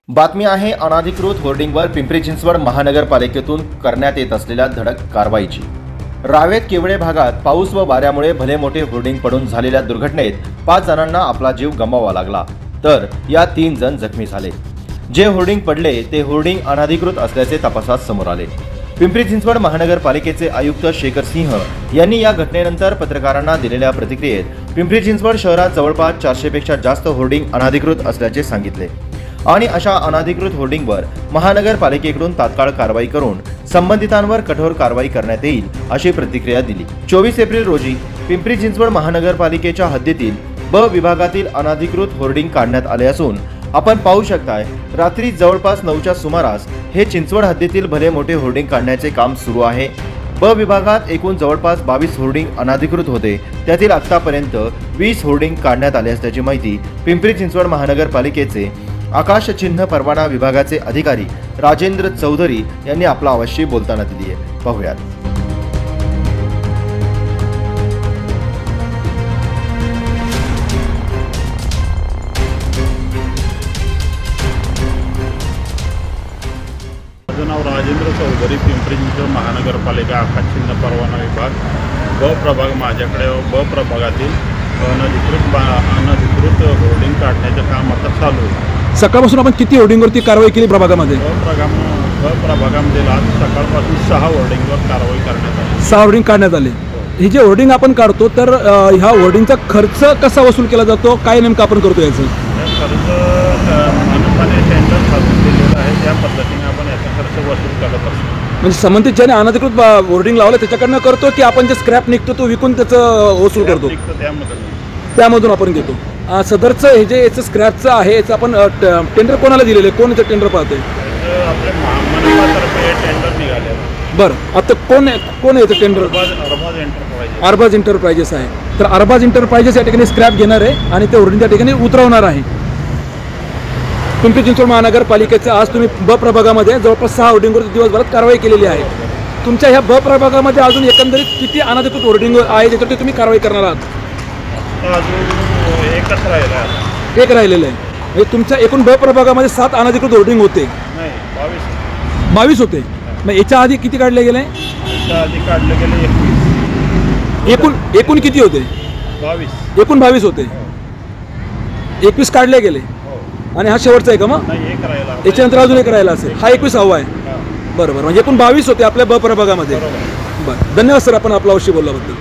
बातमी आहे अनधिकृत होर्डिंगवर पिंपरी चिंचवड महानगरपालिकेतून करण्यात येत असलेल्या धडक कारवाईची। रावेत केवळे भागात पाऊस व वाऱ्यामुळे भले मोठे होर्डिंग पडून झालेल्या दुर्घटनेत 5 जणांना आपला जीव गमवावा लागला, तर या 3 जण जखमी झाले। जे होर्डिंग पडले ते होर्डिंग अनधिकृत असल्याचे तपासात समोर आले। पिंपरी चिंचवड महानगरपालिकेचे आयुक्त शेखर सिंह यांनी या घटनेनंतर पत्रकारांना दिलेल्या प्रतिक्रियेत पिंपरी चिंचवड शहरात जवळपास 400 पेक्षा जास्त होर्डिंग अनधिकृत असल्याचे सांगितले आणि अशा अनधिकृत होर्डिंगवर महानगरपालिकेकडून तात्काळ कारवाई करून संबंधितांवर कठोर कारवाई करण्यात येईल अशी प्रतिक्रिया दिली। 24 एप्रिल रोजी पिंपरी चिंचवड महानगरपालिकेच्या हद्दीतील ब विभागातील अनधिकृत होर्डिंग काढण्यात आले असून आपण पाहू शकताय रात्री जवळपास 9च्या सुमारास हे चिंचवड हद्दीतील भले मोठे होर्डिंग काढण्याचे काम सुरू आहे। ब विभागात एकूण जवळपास 22 होर्डिंग अनधिकृत होते, त्यातील आतापर्यंत 20 होर्डिंग काढण्यात आले असल्याची माहिती पिंपरी चिंचवड महानगरपालिकेचे आकाश चिन्ह परवाना विभागाचे अधिकारी राजेंद्र चौधरी यांनी आपला आवाजशी बोलताना दिली आहे। पाहूयात। माझं नाव राजेंद्र चौधरी, पिंपरी चिंचवड महानगरपालिका आकाश चिन्ह परवाना विभाग ब प्रभाग। माझ्याकडे ब प्रभागातील अनधिकृत होर्डिंग काढण्याचे काम आता चालू आहे। सकाळपासून आपण किती होर्डिंगवरती कारवाई केली प्रभागामध्ये? ब प्रभागामध्ये आज सकाळपासून 6 होर्डिंगवर कारवाई करण्यात आली। 6 होर्डिंग काढण्यात आले। हे जे होर्डिंग आपण काढतो तर ह्या होर्डिंगचा खर्च कसा वसूल केला जातो, काय नेमकं आपण करतो याचं? खर्च मनपाने टेंडर फासून दिलेलं आहे, त्या पद्धतीने आपण याचा खर्च वसूल करत असतो। म्हणजे संबंधित ज्याने अनधिकृत होर्डिंग लावलं त्याच्याकडनं करतो की आपण जे स्क्रॅप निघतो तो विकून त्याचं वसूल करतो? त्यामधून आपण घेतो। सदरचं हे जे याचं स्क्रॅपचं आहे याचं आपण टेंडर कोणाला दिलेलं आहे, कोण याचं टेंडर पाहतोय? आपले मनपातर्फे टेंडर निघाले। बरं, आता कोण याचं टेंडर? अरबाज एंटरप्राइजेस आहे। तर अरबाज एंटरप्राइजेस या ठिकाणी स्क्रॅप घेणार आहे आणि ते होर्डिंग त्या ठिकाणी उतरवणार आहे। पिंपरी चिंचवड महानगरपालिकेचं आज तुम्ही ब प्रभागामध्ये जवळपास 6 होर्डिंगवर दिवसभरात कारवाई केलेली आहे। तुमच्या ह्या ब प्रभागामध्ये अजून एकंदरीत किती अनधिकृत होर्डिंग आहे ज्याच्यावरती तुम्ही कारवाई करणार आहात? एक राहिलेलं आहे। म्हणजे तुमच्या एकूण ब प्रभागामध्ये 7 अनधिकृत होर्डिंग होते? 22 होते। मग याच्या आधी किती काढले गेले? एकूण किती होते? 22। एकूण 22 होते, 21 काढले गेले आणि हा शेवटचा आहे का? मग याच्यानंतर अजून एक राहिला असेल, हा 21वा आहे। बरोबर, म्हणजे एकूण 22 होते आपल्या ब प्रभागामध्ये। बरं, धन्यवाद सर, आपण आपला अवश्य बोलल्याबद्दल।